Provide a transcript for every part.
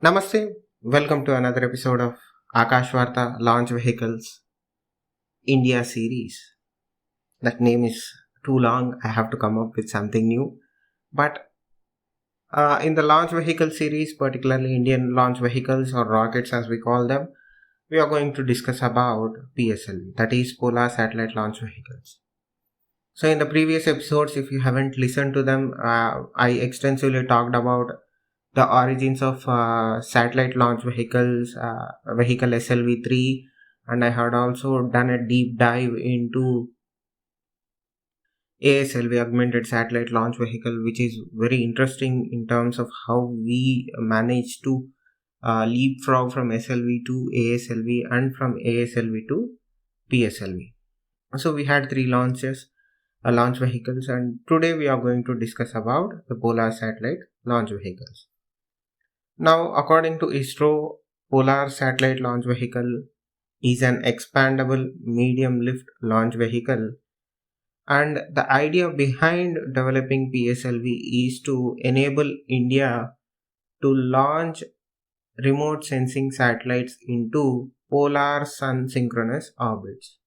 Namaste, welcome to another episode of Akash Varta Launch Vehicles India series. That name is too long, I have to come up with something new. But in the launch vehicle series, particularly Indian launch vehicles or rockets as we call them, we are going to discuss about PSLV, that is Polar Satellite Launch Vehicles. So in the previous episodes, if you haven't listened to them, I extensively talked about the origins of satellite launch vehicles, vehicle SLV-3, and I had also done a deep dive into ASLV, Augmented Satellite Launch Vehicle, which is very interesting in terms of how we managed to leapfrog from SLV to ASLV and from ASLV to PSLV. So we had three launches, launch vehicles, and today we are going to discuss about the Polar Satellite Launch Vehicles. Now, according to ISRO, Polar Satellite Launch Vehicle is an expandable medium lift launch vehicle, and the idea behind developing PSLV is to enable India to launch remote sensing satellites into polar sun synchronous orbits.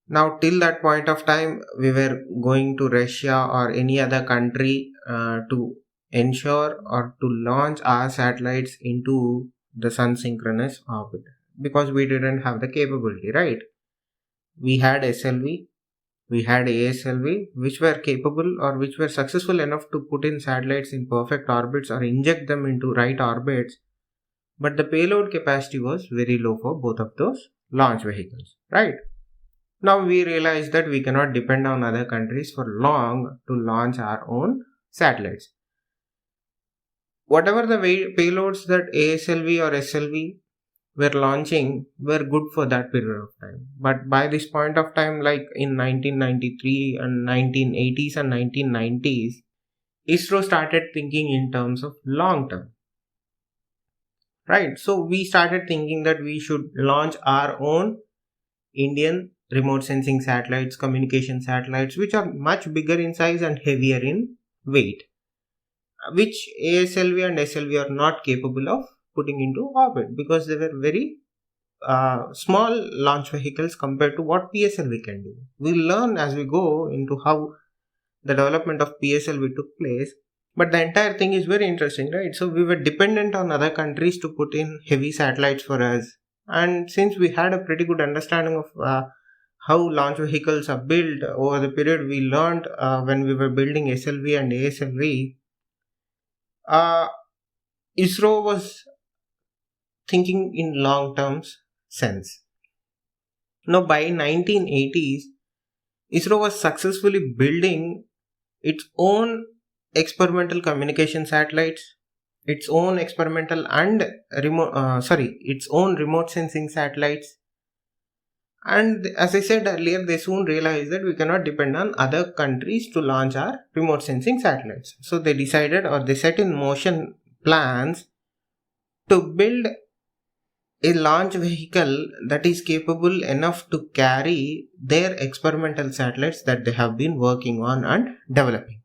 Now, till that point of time, we were going to Russia or any other country to ensure or to launch our satellites into the sun synchronous orbit because we didn't have the capability, right? We had SLV, we had ASLV, which were capable or which were successful enough to put in satellites in perfect orbits or inject them into right orbits, but the payload capacity was very low for both of those launch vehicles, right? Now we realize that we cannot depend on other countries for long to launch our own satellites. Whatever the payloads that ASLV or SLV were launching were good for that period of time. But by this point of time, like in 1993 and 1980s and 1990s, ISRO started thinking in terms of long term. Right? So we started thinking that we should launch our own Indian remote sensing satellites, communication satellites, which are much bigger in size and heavier in weight, which ASLV and SLV are not capable of putting into orbit because they were very small launch vehicles compared to what PSLV can do. We'll learn as we go into how the development of PSLV took place, but the entire thing is very interesting, right? So we were dependent on other countries to put in heavy satellites for us, and since we had a pretty good understanding of how launch vehicles are built over the period, we learned when we were building SLV and ASLV, ISRO was thinking in long terms sense. Now by 1980s, ISRO was successfully building its own experimental communication satellites, its own experimental and its own remote sensing satellites. And as I said earlier, they soon realized that we cannot depend on other countries to launch our remote sensing satellites. So they decided, or they set in motion plans to build a launch vehicle that is capable enough to carry their experimental satellites that they have been working on and developing.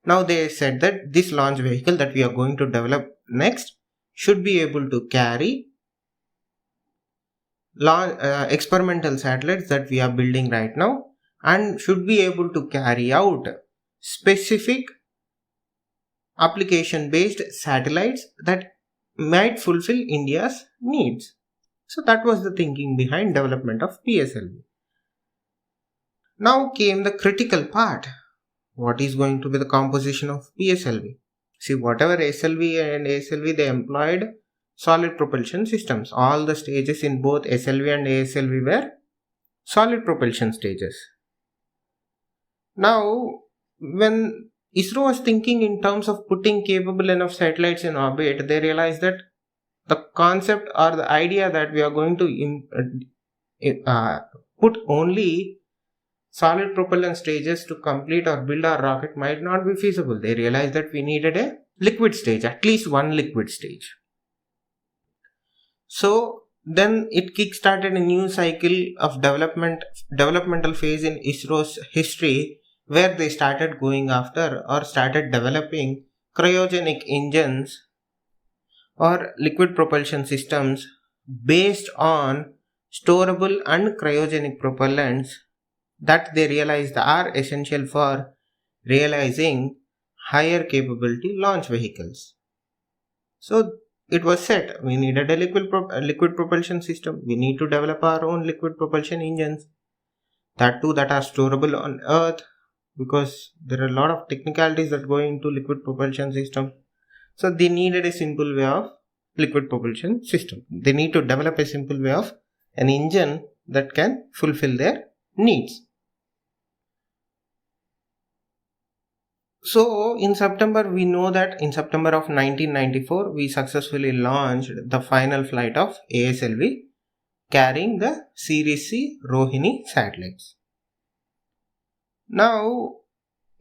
Now they said that this launch vehicle that we are going to develop next should be able to carry experimental satellites that we are building right now and should be able to carry out specific application based satellites that might fulfill India's needs. So that was the thinking behind development of PSLV. Now came the critical part. What is going to be the composition of PSLV? See, whatever SLV and ASLV, they employed solid propulsion systems. All the stages in both SLV and ASLV were solid propulsion stages. Now, when ISRO was thinking in terms of putting capable enough satellites in orbit, they realized that the concept or the idea that we are going to put only solid propellant stages to complete or build our rocket might not be feasible. They realized that we needed a liquid stage, at least one liquid stage. So then it kick-started a new cycle of developmental phase in ISRO's history, where they started going after or started developing cryogenic engines or liquid propulsion systems based on storable and cryogenic propellants that they realized are essential for realizing higher capability launch vehicles. So it was set, we needed a liquid propulsion system. We need to develop our own liquid propulsion engines, that too that are storable on Earth, because there are a lot of technicalities that go into liquid propulsion system. So they needed a simple way of liquid propulsion system. They need to develop a simple way of an engine that can fulfill their needs. So in September, we know that in September of 1994, we successfully launched the final flight of ASLV carrying the Series C Rohini satellites. Now,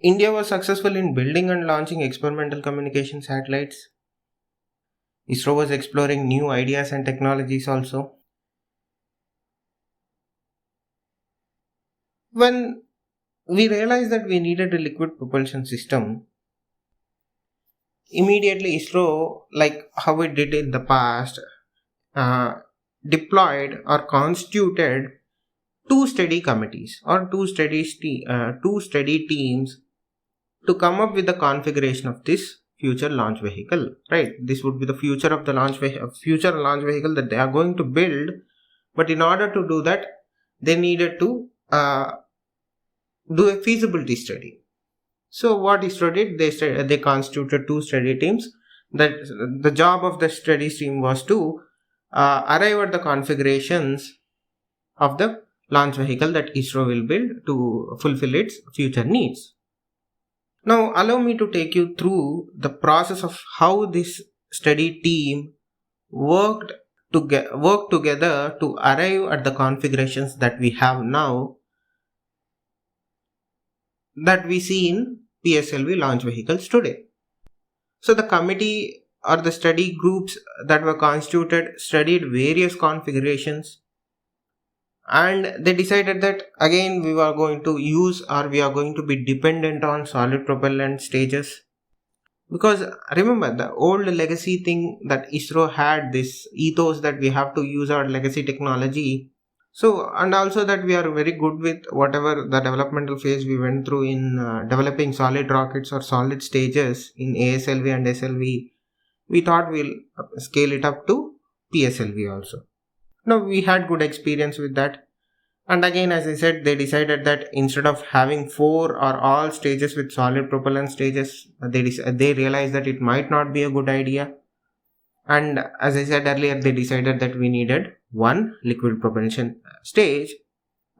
India was successful in building and launching experimental communication satellites. ISRO was exploring new ideas and technologies also. When we realized that we needed a liquid propulsion system, immediately ISRO, like how it did in the past, deployed or constituted two study committees or two study teams to come up with the configuration of this future launch vehicle. Right, this would be the future of the future launch vehicle that they are going to build. But in order to do that, they needed to do a feasibility study. So what ISRO did, they constituted two study teams. That the job of the study team was to arrive at the configurations of the launch vehicle that ISRO will build to fulfill its future needs. Now allow me to take you through the process of how this study team worked together to arrive at the configurations that we have now, that we see in PSLV launch vehicles today. So the committee or the study groups that were constituted studied various configurations, and they decided that again we are going to use, or we are going to be dependent on solid propellant stages. Because remember, the old legacy thing that ISRO had, this ethos that we have to use our legacy technology. So, and also that we are very good with whatever the developmental phase we went through in developing solid rockets or solid stages in ASLV and SLV. We thought we'll scale it up to PSLV also. Now we had good experience with that. And again, as I said, they decided that instead of having 4 or all stages with solid propellant stages, they realized that it might not be a good idea. And as I said earlier, they decided that we needed one liquid propulsion stage,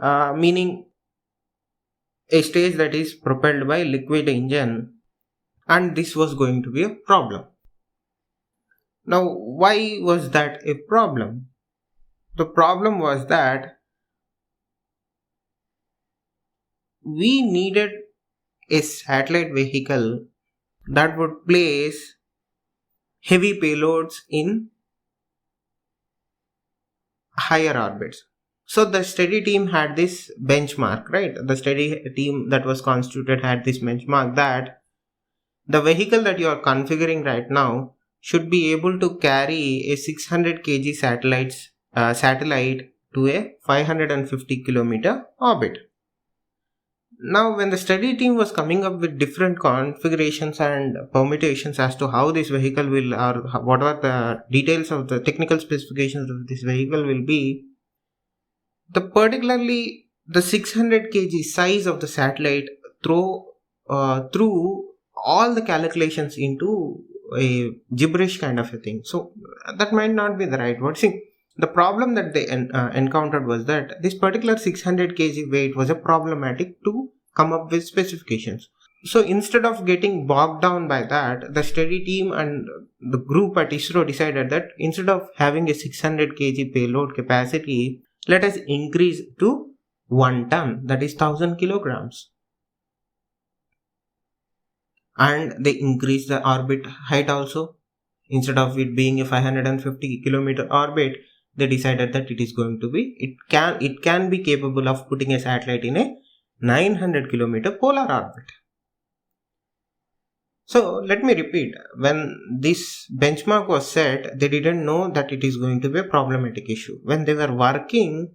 meaning a stage that is propelled by liquid engine, and this was going to be a problem. Now, why was that a problem? The problem was that we needed a satellite vehicle that would place heavy payloads in higher orbits. So the study team had this benchmark, right? The study team that was constituted had this benchmark that the vehicle that you are configuring right now should be able to carry a 600 kg satellite to a 550 kilometer orbit. Now, when the study team was coming up with different configurations and permutations as to how this vehicle will, or what are the details of the technical specifications of this vehicle will be, particularly the 600 kg size of the satellite threw all the calculations into a gibberish kind of a thing. So that might not be the right word. See, the problem that they encountered was that this particular 600 kg weight was a problematic to come up with specifications. So instead of getting bogged down by that, the study team and the group at ISRO decided that instead of having a 600 kg payload capacity, let us increase to 1 ton, that is 1000 kilograms. And they increased the orbit height also. Instead of it being a 550 kilometer orbit, they decided that it is going to be, it can be capable of putting a satellite in a 900 kilometer polar orbit. So let me repeat, when this benchmark was set, they didn't know that it is going to be a problematic issue. When they were working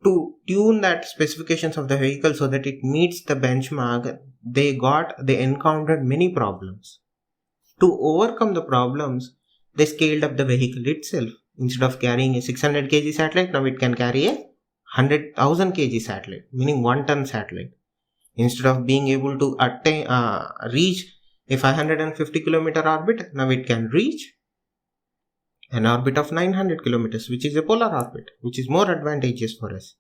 to tune that specifications of the vehicle so that it meets the benchmark, they encountered many problems. To overcome the problems, they scaled up the vehicle itself. Instead of carrying a 600 kg satellite, now it can carry a 100,000 kg satellite, meaning 1 ton satellite. Instead of being able to reach a 550 kilometer orbit, now it can reach an orbit of 900 kilometers, which is a polar orbit, which is more advantageous for us.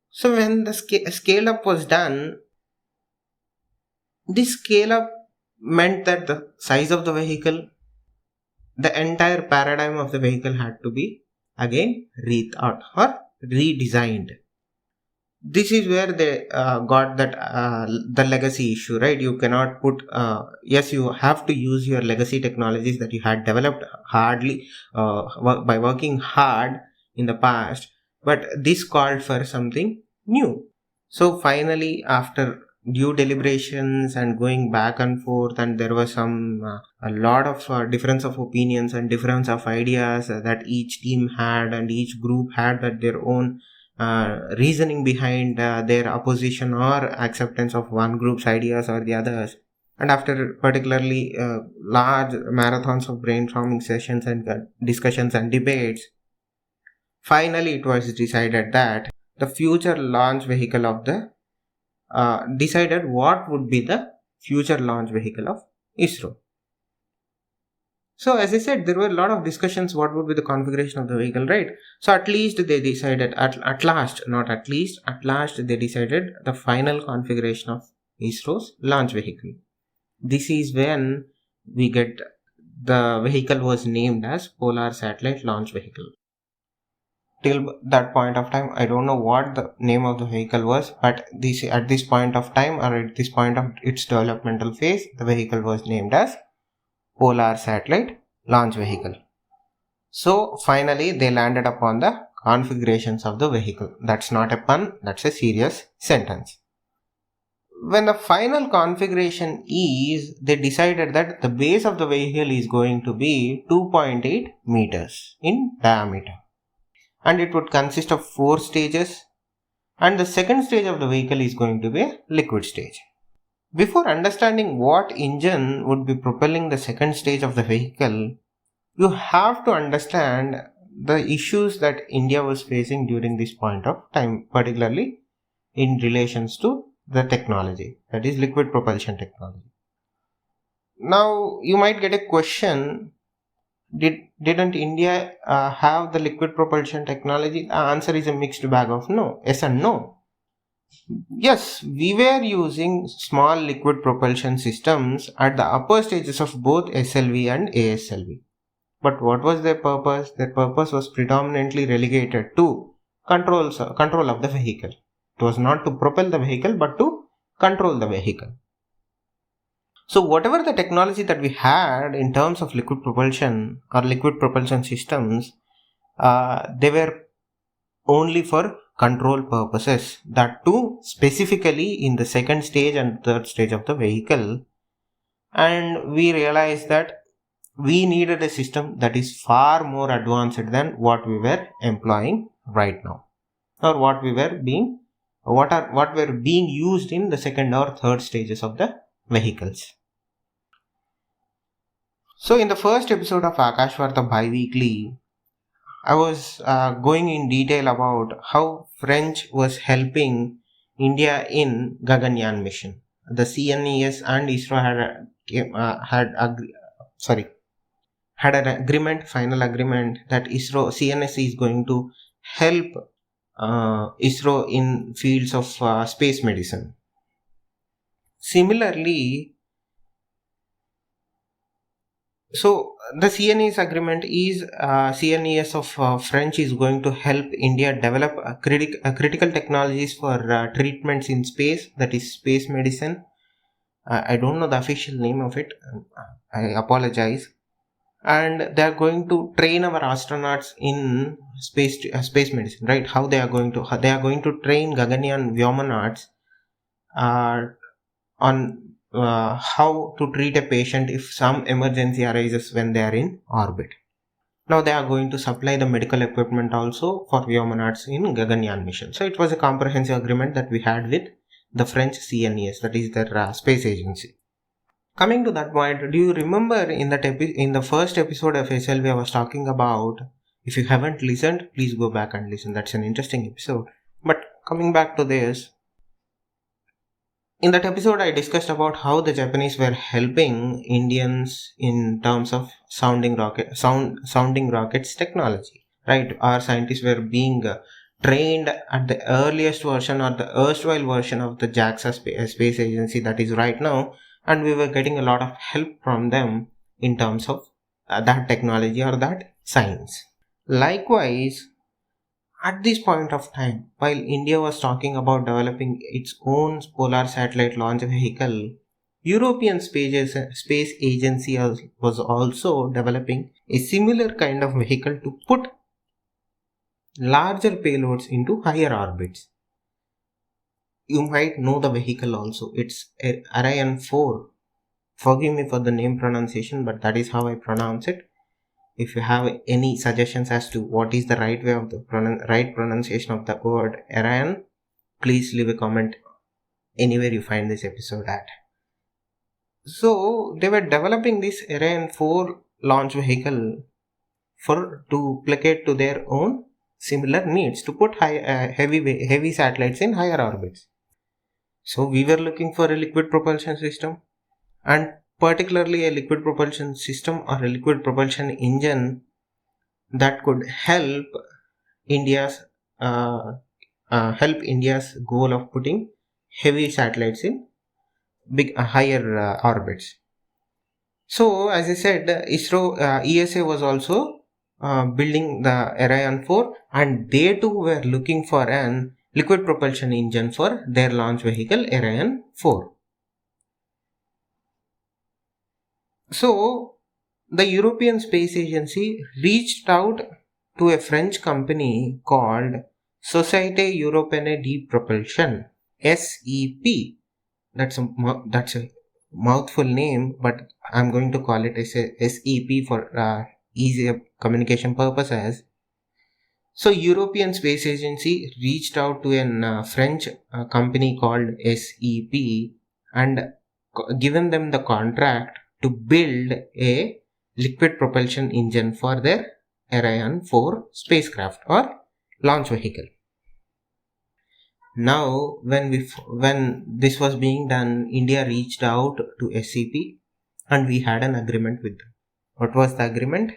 So when the scale up was done, this scale up meant that the size of the vehicle, the entire paradigm of the vehicle had to be again rethought or redesigned. This is where they got that the legacy issue, right? You cannot put yes, you have to use your legacy technologies that you had developed hardly by working hard in the past, but this called for something new. So finally, after due deliberations and going back and forth, and there was a lot of difference of opinions and difference of ideas that each team had and each group had, that their own reasoning behind their opposition or acceptance of one group's ideas or the others. And after particularly large marathons of brainstorming sessions and discussions and debates, finally it was decided that the future launch vehicle of the decided what would be the future launch vehicle of ISRO. So as I said, there were a lot of discussions what would be the configuration of the vehicle, right? So at least they decided, at last they decided the final configuration of ISRO's launch vehicle. This is when we get the vehicle was named as Polar Satellite Launch Vehicle. Till that point of time, I don't know what the name of the vehicle was, but at this point of time, or at this point of its developmental phase, the vehicle was named as Polar Satellite Launch Vehicle. So finally they landed upon the configurations of the vehicle. That's not a pun, that's a serious sentence. When the final configuration is, they decided that the base of the vehicle is going to be 2.8 meters in diameter, and it would consist of 4 stages, and the second stage of the vehicle is going to be a liquid stage. Before understanding what engine would be propelling the second stage of the vehicle, you have to understand the issues that India was facing during this point of time, particularly in relations to the technology, that is liquid propulsion technology. Now, you might get a question, didn't India have the liquid propulsion technology? The answer is a mixed bag of no, yes and no. Yes, we were using small liquid propulsion systems at the upper stages of both SLV and ASLV. But what was their purpose? Their purpose was predominantly relegated to control of the vehicle. It was not to propel the vehicle, but to control the vehicle. So whatever the technology that we had in terms of liquid propulsion or liquid propulsion systems, they were only for control purposes, that too specifically in the second stage and third stage of the vehicle. And we realized that we needed a system that is far more advanced than what we were employing right now, or what were being used in the second or third stages of the vehicles. So in the first episode of Akashvarta Bi-Weekly, I was going in detail about how French was helping India in Gaganyaan mission. The CNES and ISRO had an final agreement that CNES is going to help ISRO in fields of space medicine. Similarly, so the CNES agreement is CNES of French is going to help India develop critical technologies for treatments in space, that is space medicine. I don't know the official name of it. I apologize. And they are going to train our astronauts in space medicine, right? How they are going to train Gaganyaan Vyomanauts on how to treat a patient if some emergency arises when they are in orbit. Now they are going to supply the medical equipment also for Vyomanauts in Gaganyaan mission. So it was a comprehensive agreement that we had with the French CNES, that is their space agency. Coming to that point, do you remember in the first episode of SLV I was talking about, if you haven't listened, please go back and listen. That's an interesting episode. But coming back to this, in that episode I discussed about how the Japanese were helping Indians in terms of sounding rockets technology, right? Our scientists were being trained at the earliest version or the erstwhile version of the JAXA space agency that is right now, and we were getting a lot of help from them in terms of that technology or that science. Likewise, at this point of time, while India was talking about developing its own polar satellite launch vehicle, European Space Agency was also developing a similar kind of vehicle to put larger payloads into higher orbits. You might know the vehicle also. It's Ariane 4. Forgive me for the name pronunciation, but that is how I pronounce it. If you have any suggestions as to what is the right way of the right pronunciation of the word Ariane, please leave a comment anywhere you find this episode at. So they were developing this Ariane 4 launch vehicle to placate to their own similar needs, to put heavy satellites in higher orbits. So we were looking for a liquid propulsion system, and particularly a liquid propulsion system or a liquid propulsion engine that could help India's goal of putting heavy satellites in higher orbits. So as I said, ESA was also building the Ariane 4, and they too were looking for an liquid propulsion engine for their launch vehicle Ariane 4. So, the European Space Agency reached out to a French company called Société Européenne de Propulsion, SEP. That's a mouthful name, but I'm going to call it as SEP for easier communication purposes. So, European Space Agency reached out to a French company called SEP and given them the contract to build a liquid propulsion engine for their Ariane 4 spacecraft or launch vehicle. Now, when this was being done, India reached out to SEP and we had an agreement with them. What was the agreement?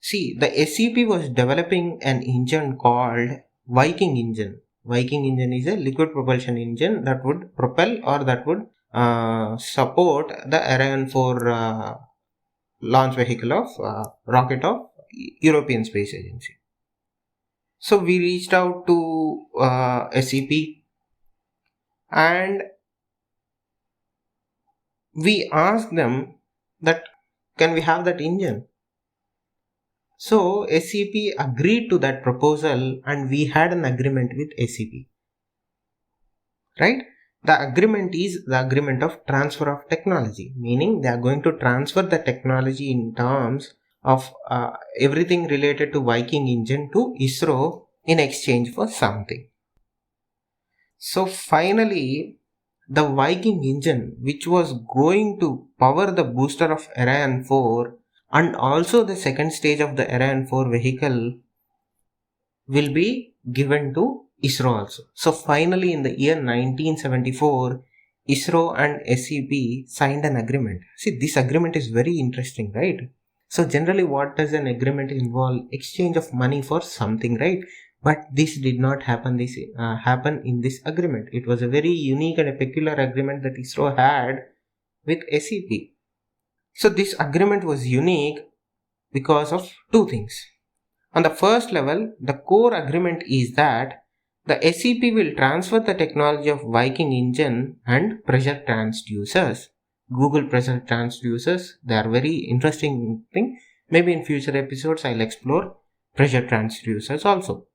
See, the SEP was developing an engine called Viking engine. Viking engine is a liquid propulsion engine that would propel or that would support the Ariane 4 launch vehicle of rocket of European Space Agency. So we reached out to SEP and we asked them that can we have that engine? So SEP agreed to that proposal and we had an agreement with SEP. Right? The agreement is the agreement of transfer of technology, meaning they are going to transfer the technology in terms of everything related to Viking engine to ISRO in exchange for something. So finally, the Viking engine, which was going to power the booster of Ariane 4 and also the second stage of the Ariane 4 vehicle, will be given to ISRO also. So finally in the year 1974, ISRO and SEP signed an agreement. See, this agreement is very interesting, right? So generally what does an agreement involve? Exchange of money for something, right? But this did not happen in this agreement. It was a very unique and a peculiar agreement that ISRO had with SEP. So this agreement was unique because of two things. On the first level, the core agreement is that the SEP will transfer the technology of Viking engine and pressure transducers. Google pressure transducers, they are very interesting thing. Maybe in future episodes I'll explore pressure transducers also.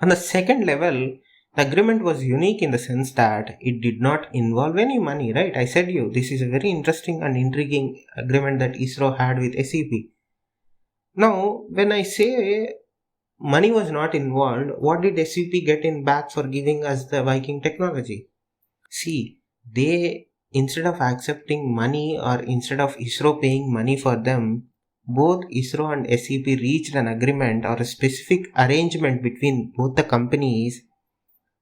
On the second level, The agreement was unique in the sense that it did not involve any money, right? I said you, this is a very interesting and intriguing agreement that ISRO had with SEP. Now, when I say money was not involved, what did SEP get in back for giving us the Viking technology? See, they, instead of accepting money or instead of ISRO paying money for them, both ISRO and SEP reached an agreement or a specific arrangement between both the companies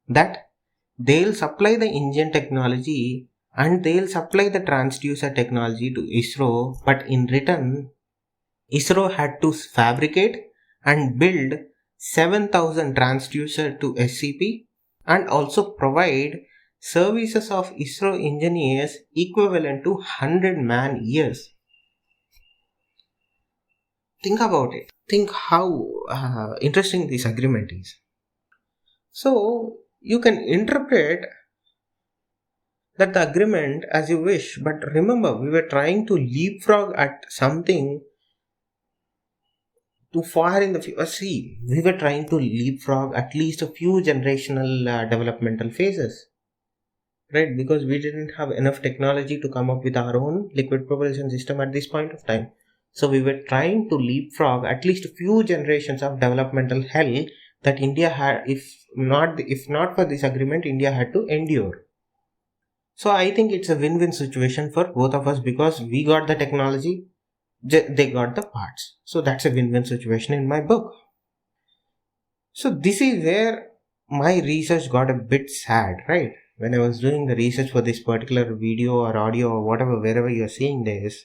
that they'll supply the engine technology and they'll supply the transducer technology to ISRO, but in return, ISRO had to fabricate and build 7,000 transducer to SEP and also provide services of ISRO engineers equivalent to 100 man years. Think about it. Think how interesting this agreement is. So, you can interpret that the agreement as you wish, but remember, we were trying to leapfrog at something too far in the future. See, we were trying to leapfrog at least a few generational developmental phases, right? Because we didn't have enough technology to come up with our own liquid propulsion system at this point of time. So we were trying to leapfrog at least a few generations of developmental hell that India had, if not for this agreement, India had to endure. So I think it's a win-win situation for both of us because we got the technology, they got the parts. So that's a win-win situation in my book. So this is where my research got a bit sad, right? When I was doing the research for this particular video or audio or whatever, wherever you're seeing this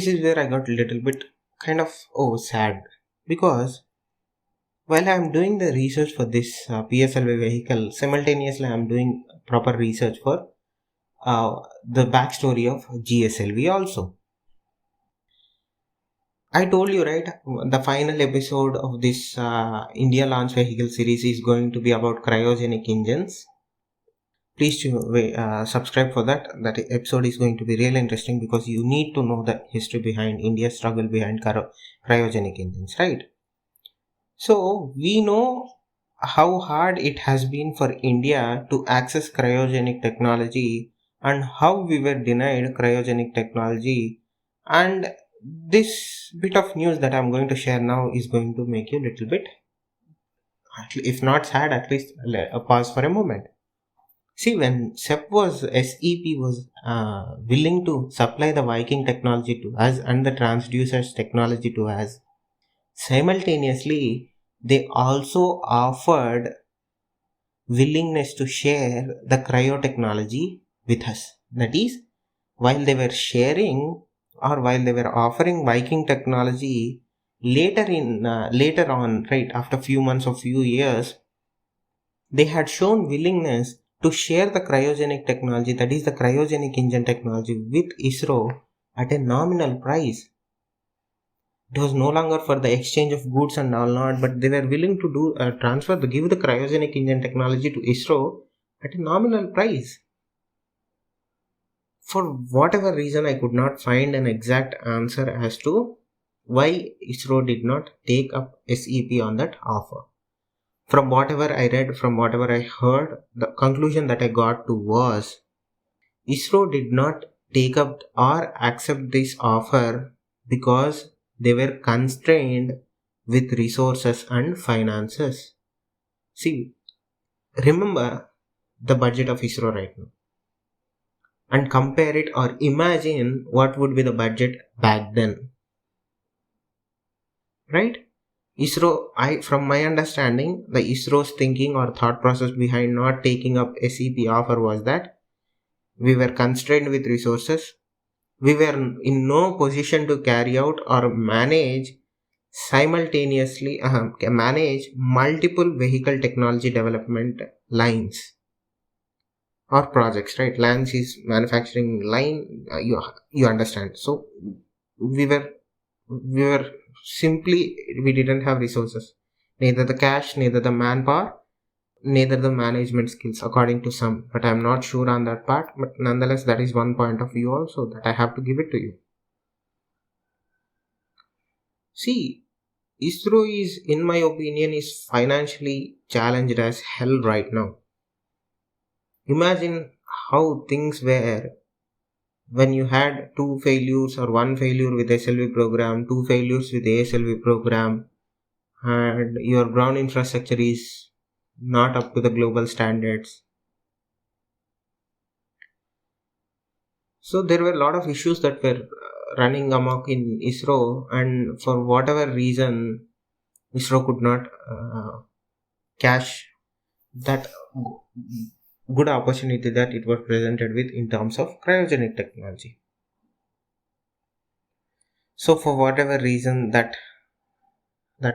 is where I got a little bit kind of sad, because while I'm doing the research for this PSLV vehicle, simultaneously I'm doing proper research for the backstory of GSLV also. I told you, right, the final episode of this India launch vehicle series is going to be about cryogenic engines. Please subscribe for that. That episode is going to be really interesting because you need to know the history behind India's struggle behind cryogenic engines, right? So we know how hard it has been for India to access cryogenic technology and how we were denied cryogenic technology, and this bit of news that I'm going to share now is going to make you a little bit, if not sad, at least pause for a moment. See, when SEP was willing to supply the Viking technology to us and the transducers technology to us, simultaneously they also offered willingness to share the cryo technology with us. That is, while they were sharing or while they were offering Viking technology, later on, right, after few months or few years, they had shown willingness to share the cryogenic technology, that is the cryogenic engine technology, with ISRO at a nominal price. It was no longer for the exchange of goods and all not, but they were willing to give the cryogenic engine technology to ISRO at a nominal price. For whatever reason, I could not find an exact answer as to why ISRO did not take up SEP on that offer. From whatever I read, from whatever I heard, the conclusion that I got to was ISRO did not take up or accept this offer because they were constrained with resources and finances. See, remember the budget of ISRO right now and compare it or imagine what would be the budget back then. Right? ISRO, from my understanding, the ISRO's thinking or thought process behind not taking up SEP offer was that we were constrained with resources. We were in no position to carry out or manage multiple vehicle technology development lines or projects, right? Lines is manufacturing line, you understand. So we didn't have resources, neither the cash, neither the manpower, neither the management skills, according to some, but I'm not sure on that part. But nonetheless, that is one point of view also that I have to give it to you. See, ISRO is, in my opinion, is financially challenged as hell right now. Imagine how things were when you had two failures or one failure with SLV program, two failures with ASLV program, and your ground infrastructure is not up to the global standards. So there were a lot of issues that were running amok in ISRO, and for whatever reason, ISRO could not cash that good opportunity that it was presented with in terms of cryogenic technology. So for whatever reason that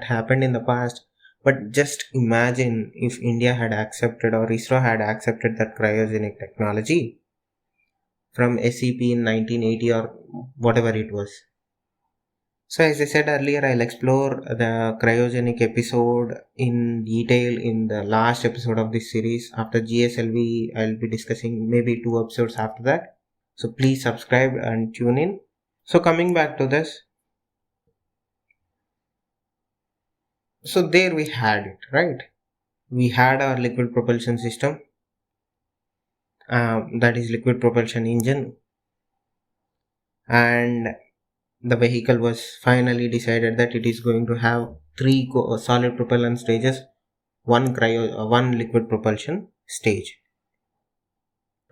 happened in the past, but just imagine if India had accepted or ISRO had accepted that cryogenic technology from SEP in 1980 or whatever it was. So as I said earlier, I'll explore the cryogenic episode in detail in the last episode of this series. After GSLV, I'll be discussing maybe 2 episodes after that. So please subscribe and tune in. So coming back to this. So there we had it, right? We had our liquid propulsion system. That is liquid propulsion engine. And the vehicle was finally decided that it is going to have 3 solid propellant stages, one liquid propulsion stage.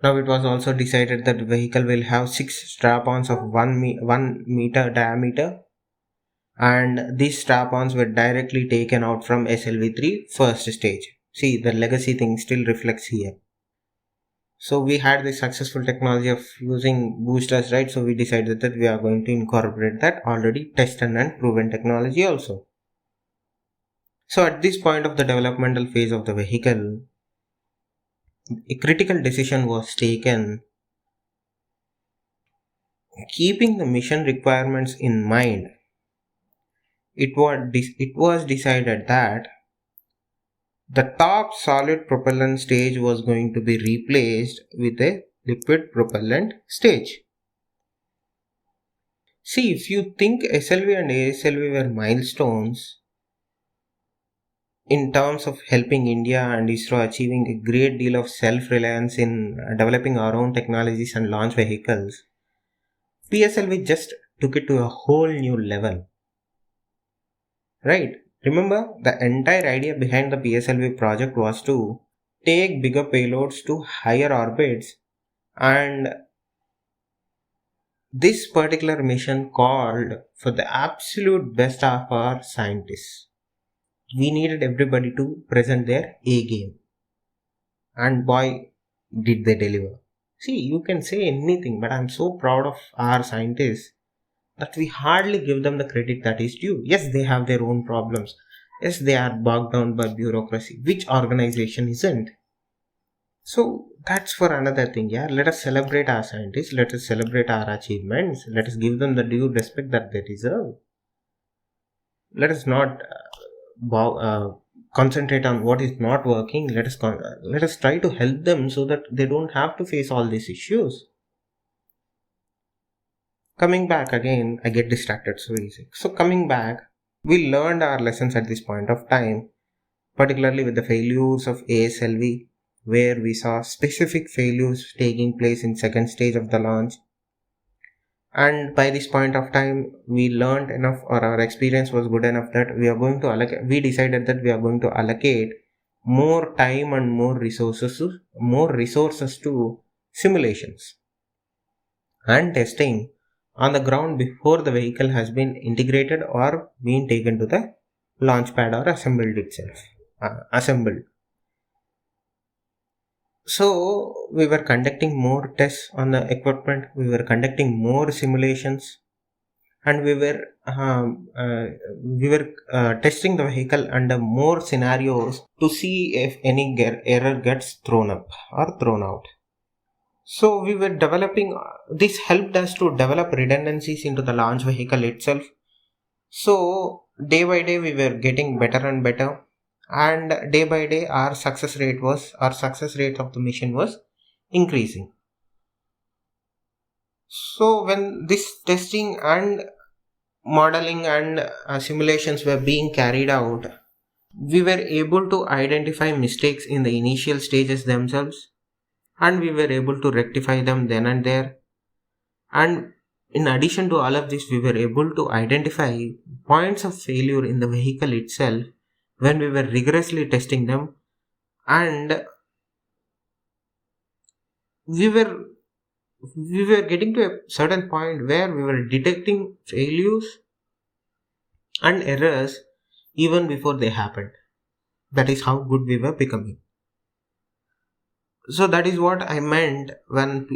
Now it was also decided that the vehicle will have 6 strap-ons of 1 meter diameter, and these strap-ons were directly taken out from SLV3 first stage. See, the legacy thing still reflects here. So we had the successful technology of using boosters, right? So we decided that we are going to incorporate that already tested and proven technology also. So at this point of the developmental phase of the vehicle, a critical decision was taken, keeping the mission requirements in mind. It was decided that the top solid propellant stage was going to be replaced with a liquid propellant stage. See, if you think SLV and ASLV were milestones in terms of helping India and ISRO achieving a great deal of self-reliance in developing our own technologies and launch vehicles, PSLV just took it to a whole new level. Right? Remember, the entire idea behind the PSLV project was to take bigger payloads to higher orbits, and this particular mission called for the absolute best of our scientists. We needed everybody to present their A game, and boy, did they deliver. See, you can say anything, but I'm so proud of our scientists that we hardly give them the credit that is due. Yes, they have their own problems. Yes, they are bogged down by bureaucracy. Which organization isn't? So that's for another thing. Yeah, let us celebrate our scientists. Let us celebrate our achievements. Let us give them the due respect that they deserve. Let us not concentrate on what is not working. Let us try to help them so that they don't have to face all these issues. Coming back again, I get distracted so easy. So coming back, we learned our lessons at this point of time, particularly with the failures of ASLV, where we saw specific failures taking place in second stage of the launch. And by this point of time, we learned enough, or our experience was good enough that we decided that we are going to allocate more time and more resources to simulations and testing on the ground before the vehicle has been integrated or been taken to the launch pad or assembled. So we were conducting more tests on the equipment, we were conducting more simulations, and we were testing the vehicle under more scenarios to see if any error gets thrown up or thrown out. So we were developing, this helped us to develop redundancies into the launch vehicle itself. So day by day we were getting better and better, and day by day our success rate of the mission was increasing. So when this testing and modeling and simulations were being carried out, we were able to identify mistakes in the initial stages themselves, and we were able to rectify them then and there. And in addition to all of this, we were able to identify points of failure in the vehicle itself when we were rigorously testing them, and we were we were getting to a certain point where we were detecting failures and errors even before they happened. That is how good we were becoming. So that is what I meant when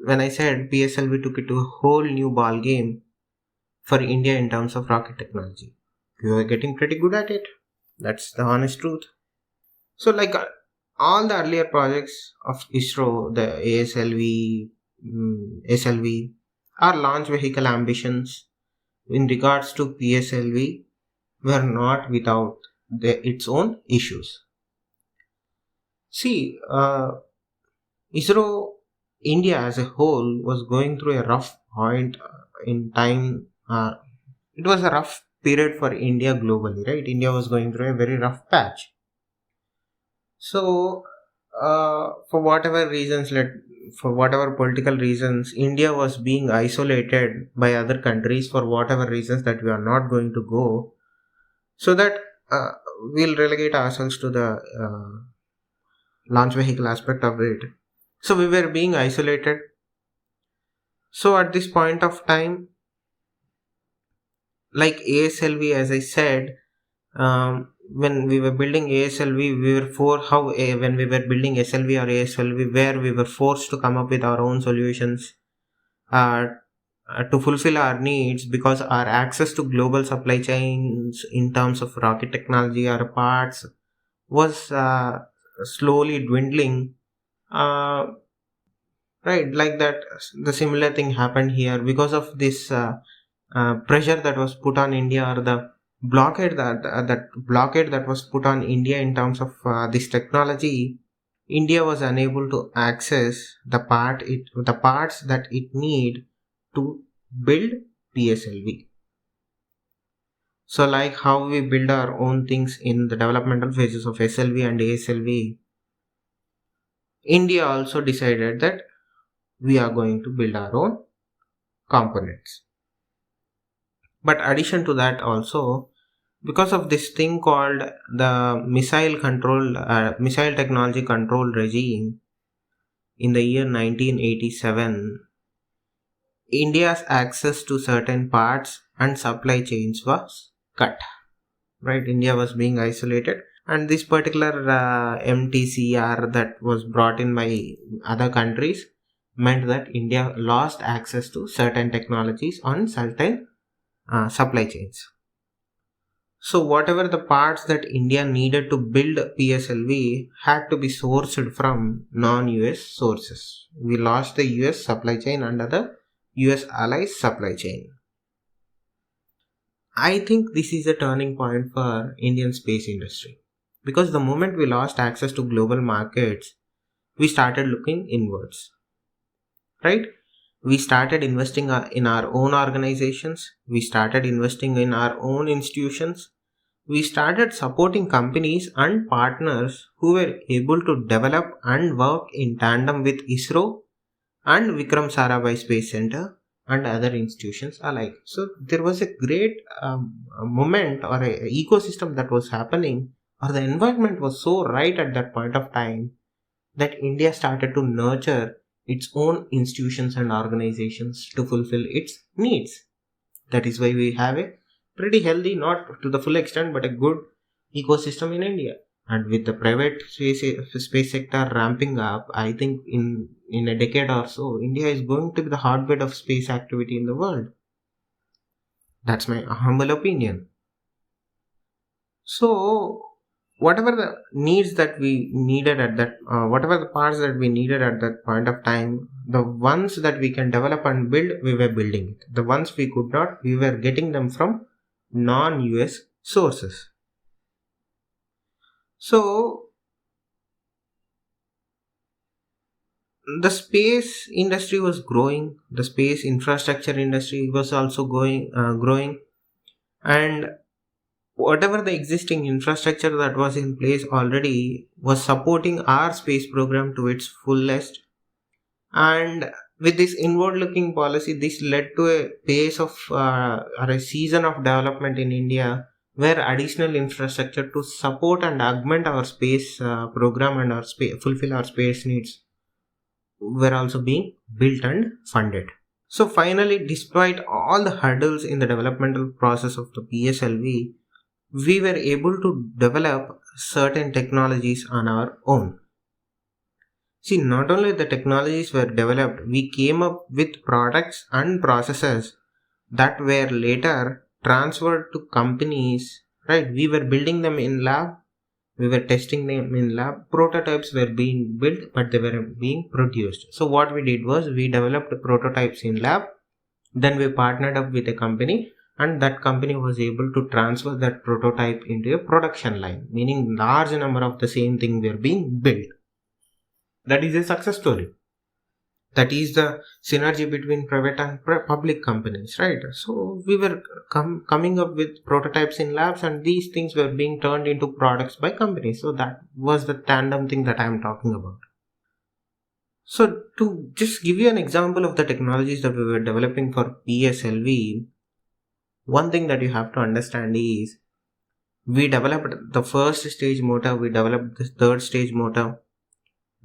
I said PSLV took it to a whole new ball game for India in terms of rocket technology. We were getting pretty good at it. That's the honest truth. So like all the earlier projects of ISRO, the ASLV, SLV, our launch vehicle ambitions in regards to PSLV were not without its own issues. See, ISRO India as a whole was going through a rough point in time. It was a rough period for India globally, right? India was going through a very rough patch. So, for whatever reasons, for whatever political reasons, India was being isolated by other countries for whatever reasons that we are not going to go. So that we'll relegate ourselves to the launch vehicle aspect of it. So we were being isolated. So at this point of time, like ASLV, as I said, when we were building ASLV, when we were building SLV or ASLV, where we were forced to come up with our own solutions to fulfill our needs, because our access to global supply chains in terms of rocket technology or parts was slowly dwindling. Right, like that, the similar thing happened here because of this pressure that was put on India, or the blockade that was put on India in terms of this technology. India was unable to access the parts that it need to build PSLV. So like how we build our own things in the developmental phases of SLV and ASLV, India also decided that we are going to build our own components. But addition to that also, because of this thing called the missile technology control regime in the year 1987, India's access to certain parts and supply chains was cut. Right, India was being isolated, and this particular MTCR that was brought in by other countries meant that India lost access to certain technologies on certain supply chains. So whatever the parts that India needed to build PSLV had to be sourced from non-US sources. We lost the US supply chain under the US allies supply chain. I think this is a turning point for Indian space industry, because the moment we lost access to global markets, we started looking inwards. Right? We started investing in our own organizations, we started investing in our own institutions, we started supporting companies and partners who were able to develop and work in tandem with ISRO and Vikram Sarabhai Space Center and other institutions alike. So there was a great moment or a ecosystem that was happening, or the environment was so right at that point of time that India started to nurture its own institutions and organizations to fulfill its needs. That is why we have a pretty healthy, not to the full extent, but a good ecosystem in India. And with the private space sector ramping up, I think in a decade or so, India is going to be the heartbeat of space activity in the world. That's my humble opinion. So, whatever the needs that we needed at that, whatever the parts that we needed at that point of time, the ones that we can develop and build, we were building it. The ones we could not, we were getting them from non-US sources. So, the space industry was growing, the space infrastructure industry was also growing. and whatever the existing infrastructure that was in place already was supporting our space program to its fullest. And with this inward looking policy, this led to a pace of or a season of development in India where additional infrastructure to support and augment our space program and our fulfill our space needs were also being built and funded. So finally, despite all the hurdles in the developmental process of the PSLV, we were able to develop certain technologies on our own. See, not only the technologies were developed, we came up with products and processes that were later transferred to companies, right? We were building them in lab, we were testing them in lab, prototypes were being built, but they were being produced. So what we did was we developed prototypes in lab, then we partnered up with a company, and that company was able to transfer that prototype into a production line, meaning large number of the same thing were being built. That is a success story. That is the synergy between private and public companies, right? So we were coming up with prototypes in labs, and these things were being turned into products by companies. So that was the tandem thing that I am talking about. So to just give you an example of the technologies that we were developing for PSLV, one thing that you have to understand is we developed the first stage motor, we developed the third stage motor.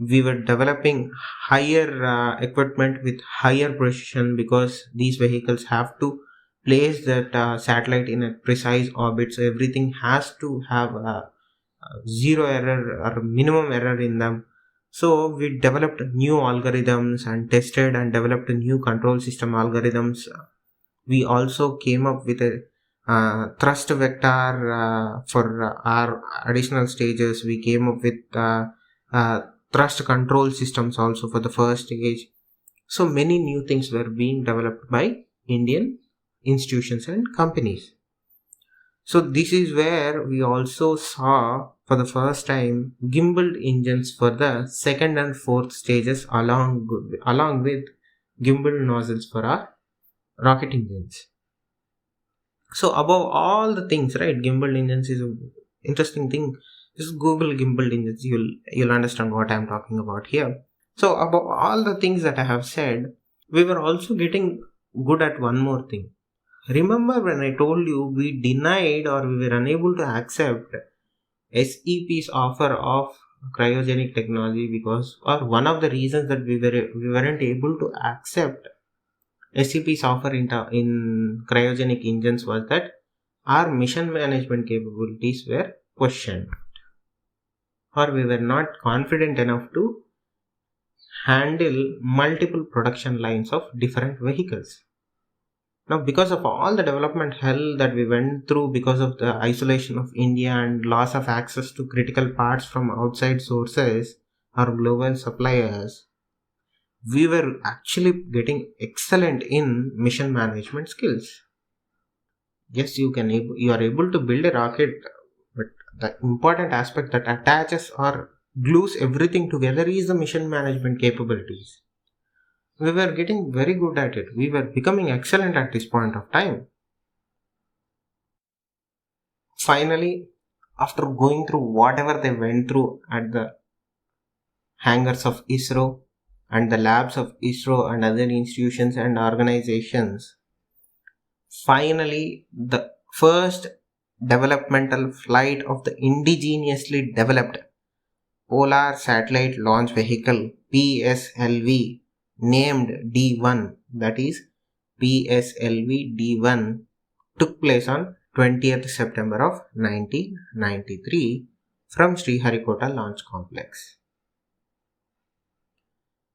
We were developing higher equipment with higher precision because these vehicles have to place that satellite in a precise orbit, so everything has to have zero error or minimum error in them. So we developed new algorithms and tested and developed new control system algorithms. We also came up with a thrust vector for our additional stages. We came up with thrust control systems also for the first stage. So many new things were being developed by Indian institutions and companies. So this is where we also saw for the first time gimbaled engines for the second and fourth stages along with gimbal nozzles for our rocket engines. So above all the things, right, gimbal engines is an interesting thing. Just Google gimbal engines, you'll understand what I'm talking about here. So above all the things that I have said, we were also getting good at one more thing. Remember when I told you we denied or we were unable to accept SEP's offer of cryogenic technology because, or one of the reasons that we weren't able to accept SEP's offer in cryogenic engines was that our mission management capabilities were questioned, or we were not confident enough to handle multiple production lines of different vehicles. Now, because of all the development hell that we went through because of the isolation of India and loss of access to critical parts from outside sources or global suppliers, we were actually getting excellent in mission management skills. Yes, you are able to build a rocket, but the important aspect that attaches or glues everything together is the mission management capabilities. We were getting very good at it. We were becoming excellent at this point of time. Finally, after going through whatever they went through at the hangars of ISRO and the labs of ISRO and other institutions and organizations, finally the first developmental flight of the indigenously developed Polar Satellite Launch Vehicle PSLV named D1, that is PSLV D1, took place on 20th September of 1993 from Sriharikota Launch Complex.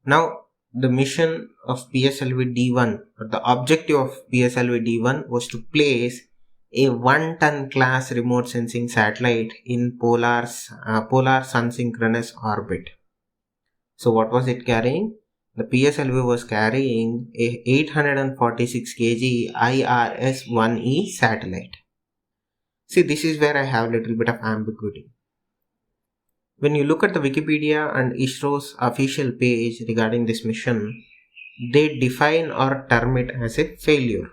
Now, the mission of PSLV D1, or the objective of PSLV D1 was to place a 1-ton class remote sensing satellite in polar sun synchronous orbit. So what was it carrying? The PSLV was carrying a 846 kg IRS-1E satellite. See, this is where I have a little bit of ambiguity. When you look at the Wikipedia and ISRO's official page regarding this mission, they define or term it as a failure.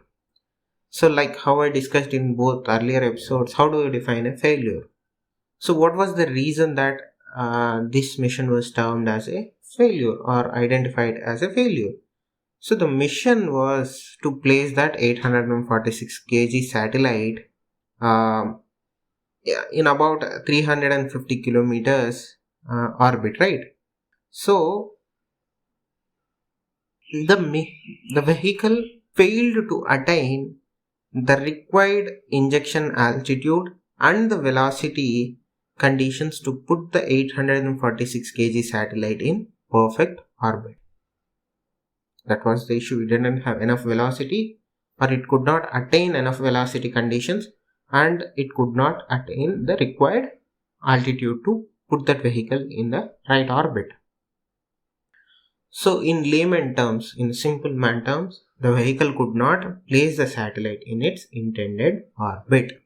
So, like how I discussed in both earlier episodes, how do you define a failure? So, what was the reason that this mission was termed as a failure or identified as a failure? So, the mission was to place that 846 kg satellite um, in about 350 kilometers orbit, right? So, the vehicle failed to attain the required injection altitude and the velocity conditions to put the 846 kg satellite in perfect orbit. That was the issue. It didn't have enough velocity, or it could not attain enough velocity conditions, and it could not attain the required altitude to put that vehicle in the right orbit. So, in layman terms, in simple man terms, the vehicle could not place the satellite in its intended orbit.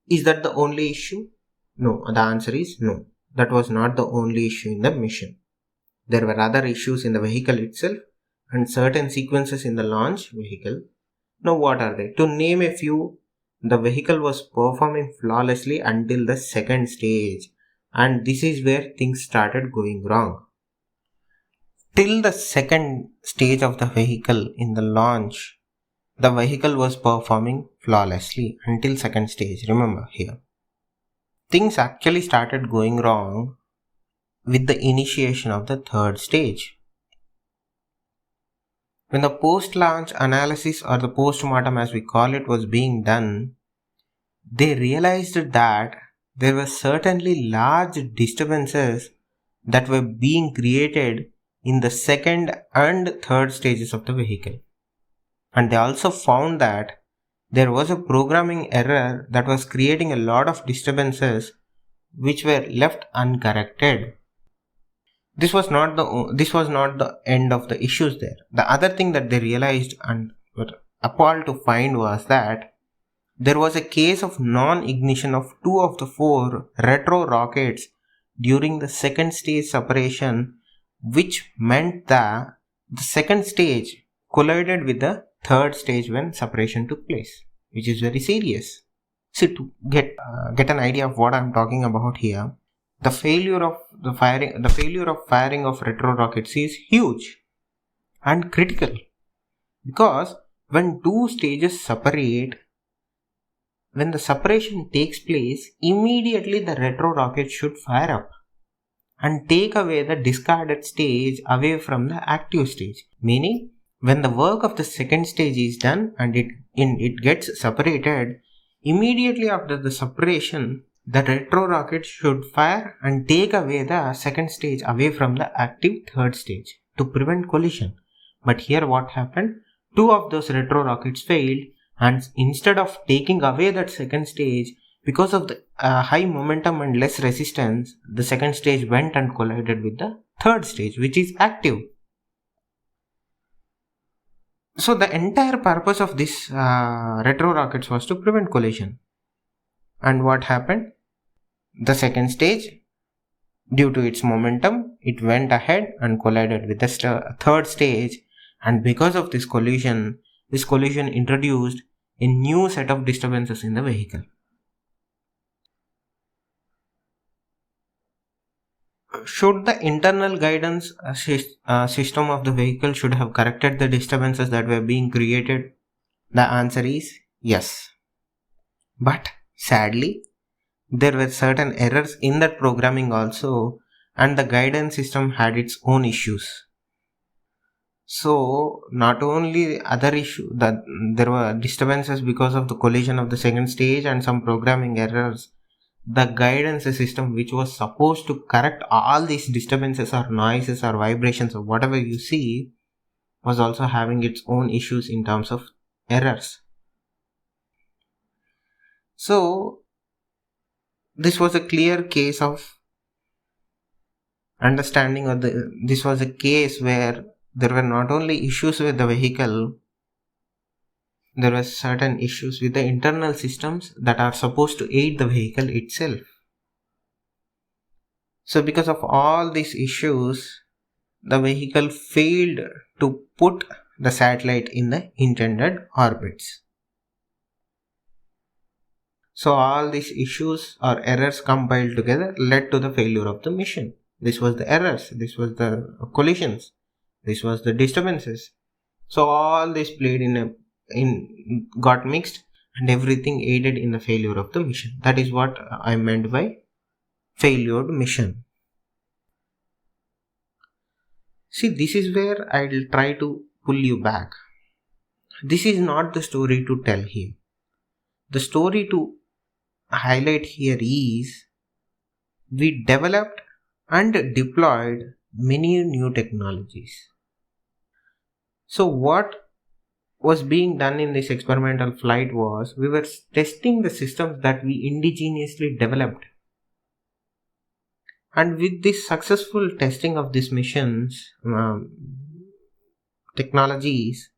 Is that the only issue? No, the answer is no. That was not the only issue in the mission. There were other issues in the vehicle itself and certain sequences in the launch vehicle. Now, what are they? To name a few, the vehicle was performing flawlessly until the second stage, and this is where things started going wrong. Till the second stage of the vehicle in the launch, the vehicle was performing flawlessly until second stage. Remember here. Things actually started going wrong with the initiation of the third stage. When the post-launch analysis or the post-mortem as we call it was being done, they realized that there were certainly large disturbances that were being created in the second and third stages of the vehicle. And they also found that there was a programming error that was creating a lot of disturbances which were left uncorrected. This was not the end of the issues there. The other thing that they realized and were appalled to find was that there was a case of non-ignition of 2 of the 4 retro rockets during the second stage separation, which meant that the second stage collided with the third stage when separation took place, which is very serious. So to get an idea of what I'm talking about here, the failure of firing of retro rockets is huge and critical, because when two stages separate, when the separation takes place, immediately the retro rocket should fire up and take away the discarded stage away from the active stage. Meaning, when the work of the second stage is done and it gets separated, immediately after the separation, the retro rocket should fire and take away the second stage away from the active third stage to prevent collision. But here what happened? 2 of those retro rockets failed, and instead of taking away that second stage, because of the high momentum and less resistance, the second stage went and collided with the third stage, which is active. So the entire purpose of this retro rockets was to prevent collision. And what happened? The second stage, due to its momentum, it went ahead and collided with the third stage, and because of this collision introduced a new set of disturbances in the vehicle. Should the internal guidance system of the vehicle should have corrected the disturbances that were being created? The answer is yes. But sadly, there were certain errors in that programming also, and the guidance system had its own issues. So, not only other issue that there were disturbances because of the collision of the second stage and some programming errors, the guidance system which was supposed to correct all these disturbances or noises or vibrations or whatever you see was also having its own issues in terms of errors. So, this was a clear case of understanding, or this was a case where there were not only issues with the vehicle, there were certain issues with the internal systems that are supposed to aid the vehicle itself. So because of all these issues, the vehicle failed to put the satellite in the intended orbits. So all these issues or errors compiled together led to the failure of the mission. This was the errors, this was the collisions, this was the disturbances. So all this played got mixed, and everything aided in the failure of the mission. That is what I meant by failured mission. See, this is where I'll try to pull you back. This is not the story to tell here. The story to highlight here is we developed and deployed many new technologies. So what was being done in this experimental flight was we were testing the systems that we indigenously developed. And with this successful testing of these missions, technologies,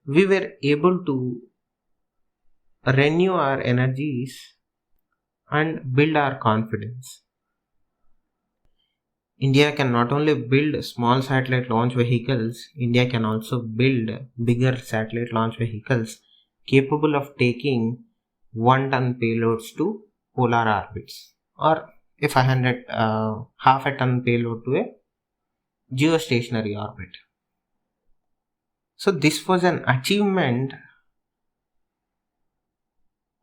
we were able to renew our energies and build our confidence. India can not only build small satellite launch vehicles, India can also build bigger satellite launch vehicles capable of taking 1-ton payloads to polar orbits, or a 500 half a ton payload to a geostationary orbit. So this was an achievement,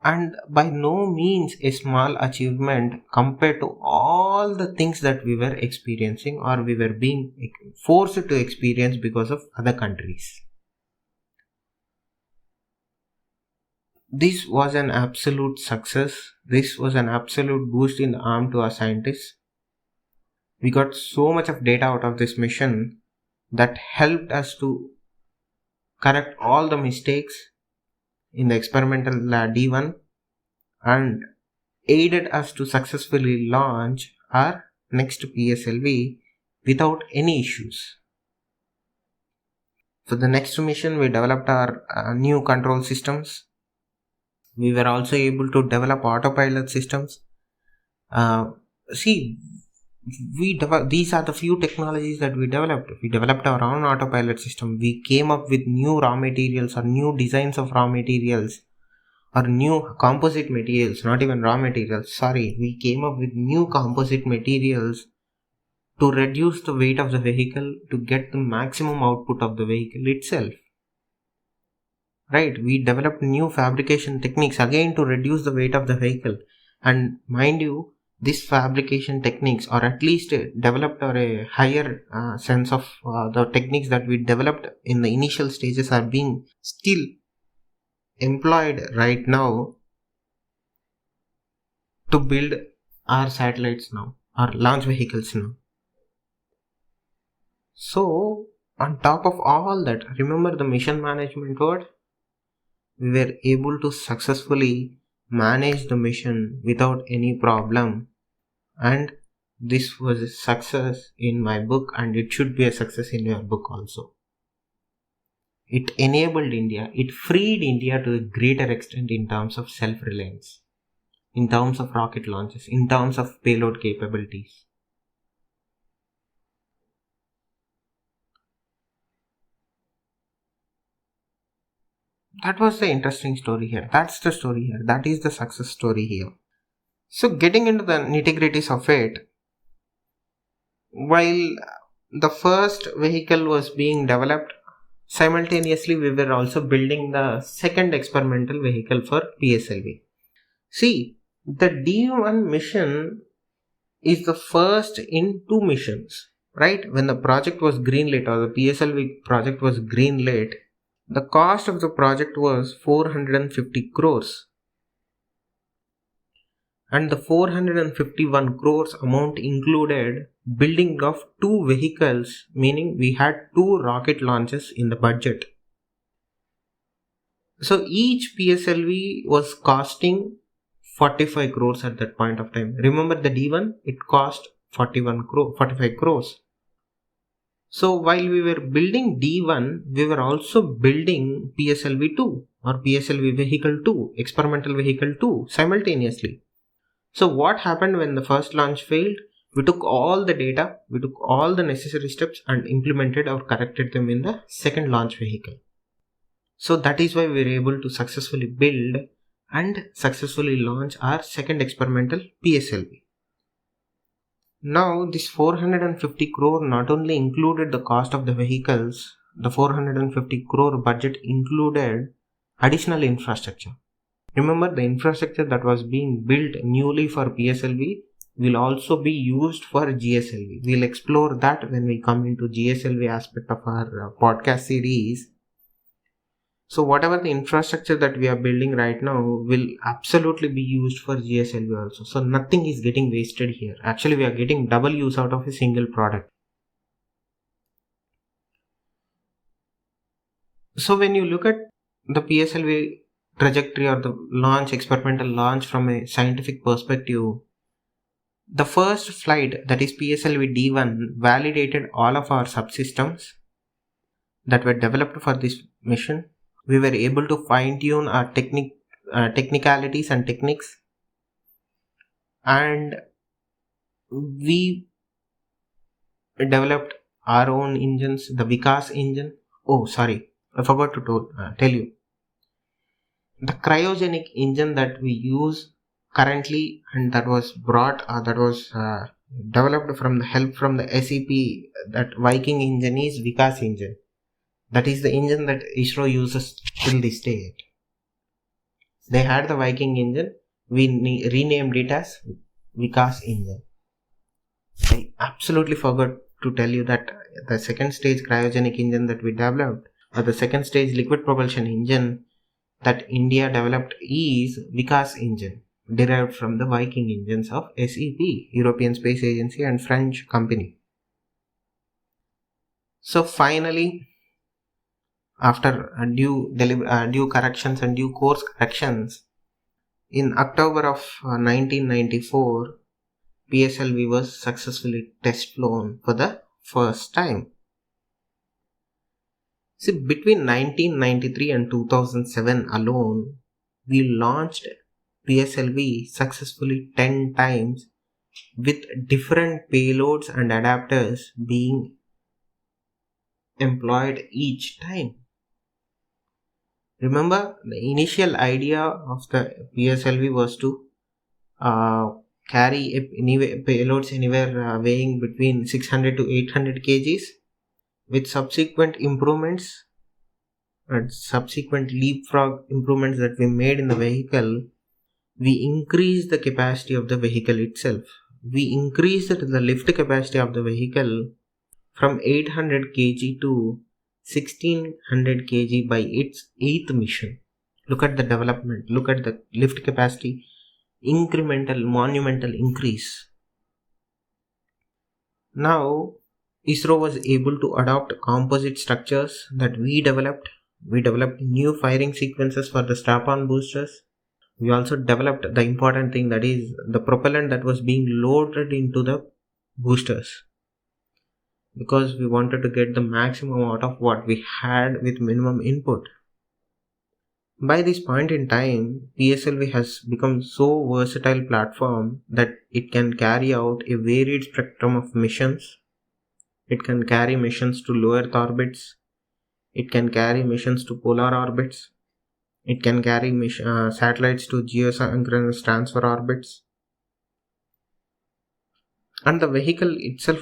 and by no means a small achievement compared to all the things that we were experiencing or we were being forced to experience because of other countries. This was an absolute success. This was an absolute boost in the arm to our scientists. We got so much of data out of this mission that helped us to correct all the mistakes in the experimental D1 and aided us to successfully launch our next PSLV without any issues. For the next mission, we developed our new control systems. We were also able to develop autopilot systems. These are the few technologies that we developed. We developed our own autopilot system. We came up with new raw materials or new designs of raw materials or new composite materials, not even raw materials. We came up with new composite materials to reduce the weight of the vehicle to get the maximum output of the vehicle itself. Right, we developed new fabrication techniques again to reduce the weight of the vehicle. And mind you, these fabrication techniques, or at least developed or a higher sense of the techniques that we developed in the initial stages are being still employed right now to build our satellites now, our launch vehicles now. So, on top of all that, remember the mission management word? We were able to successfully manage the mission without any problem, and this was a success in my book, and it should be a success in your book also. It enabled India, it freed India to a greater extent in terms of self-reliance, in terms of rocket launches, in terms of payload capabilities. That was the interesting story here. That's the story here. That is the success story here. So getting into the nitty-gritties of it, while the first vehicle was being developed, simultaneously we were also building the second experimental vehicle for PSLV. See, the D1 mission is the first in two missions, right? When the project was greenlit, or the PSLV project was greenlit, the cost of the project was 450 crores. And the 451 crores amount included building of two vehicles, meaning we had two rocket launches in the budget. So each PSLV was costing 45 crores at that point of time. Remember the D1? It cost 45 crores. So while we were building D1, we were also building PSLV 2 or PSLV vehicle 2, experimental vehicle 2 simultaneously. So what happened when the first launch failed? We took all the data, we took all the necessary steps and implemented or corrected them in the second launch vehicle. So that is why we were able to successfully build and successfully launch our second experimental PSLV. Now this 450 crore not only included the cost of the vehicles, the 450 crore budget included additional infrastructure. Remember, the infrastructure that was being built newly for PSLV will also be used for GSLV. We'll explore that when we come into GSLV aspect of our podcast series. So whatever the infrastructure that we are building right now will absolutely be used for GSLV also. So nothing is getting wasted here. Actually, we are getting double use out of a single product. So when you look at the PSLV trajectory or the launch, experimental launch from a scientific perspective, the first flight, that is PSLV D1, validated all of our subsystems that were developed for this mission. We were able to fine-tune our technicalities and techniques, and we developed our own engines, the Vikas engine. Oh, sorry, I forgot to tell you. The cryogenic engine that we use currently and that was developed from the help from the SEP, that Viking engine is Vikas engine. That is the engine that ISRO uses till this date. They had the Viking engine, we renamed it as Vikas engine. I absolutely forgot to tell you that the second stage cryogenic engine that we developed, or the second stage liquid propulsion engine that India developed, is Vikas engine, derived from the Viking engines of SEP, European Space Agency, and French company. So finally, after due corrections and due course corrections, in October of 1994, PSLV was successfully test flown for the first time. See, between 1993 and 2007 alone, we launched PSLV successfully 10 times with different payloads and adapters being employed each time. Remember, the initial idea of the PSLV was to carry payloads anywhere weighing between 600 to 800 kgs. With subsequent improvements and subsequent leapfrog improvements that we made in the vehicle, we increased the capacity of the vehicle itself. We increased the lift capacity of the vehicle from 800 kg to 1600 kg by its 8th mission. Look at the development, look at the lift capacity, incremental, monumental increase. Now, ISRO was able to adopt composite structures that we developed. We developed new firing sequences for the strap-on boosters. We also developed the important thing, that is the propellant that was being loaded into the boosters, because we wanted to get the maximum out of what we had with minimum input. By this point in time, PSLV has become so versatile platform that it can carry out a varied spectrum of missions. It can carry missions to low Earth orbits. It can carry missions to polar orbits. It can carry satellites to geosynchronous transfer orbits. And the vehicle itself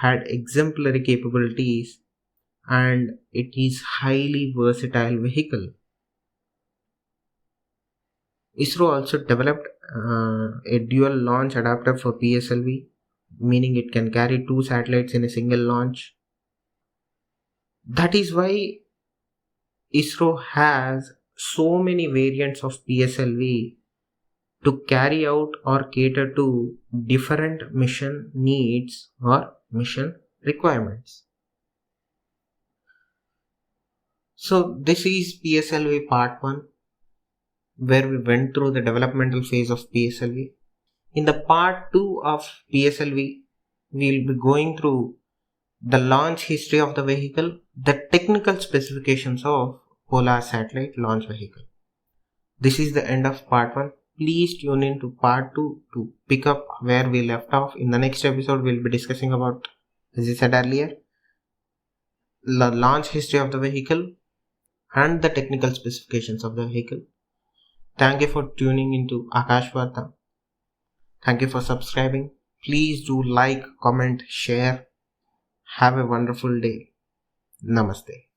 had exemplary capabilities, and it is highly versatile vehicle. ISRO also developed a dual launch adapter for PSLV, meaning it can carry 2 satellites in a single launch. That is why ISRO has so many variants of PSLV to carry out or cater to different mission needs or mission requirements. So this is PSLV part 1, where we went through the developmental phase of PSLV. In the part 2 of PSLV, we will be going through the launch history of the vehicle, the technical specifications of Polar Satellite Launch Vehicle. This is the end of part 1. Please tune in to part 2 to pick up where we left off. In the next episode, we'll be discussing about, as I said earlier, the launch history of the vehicle and the technical specifications of the vehicle. Thank you for tuning into Akash Varta. Thank you for subscribing. Please do like, comment, share. Have a wonderful day. Namaste.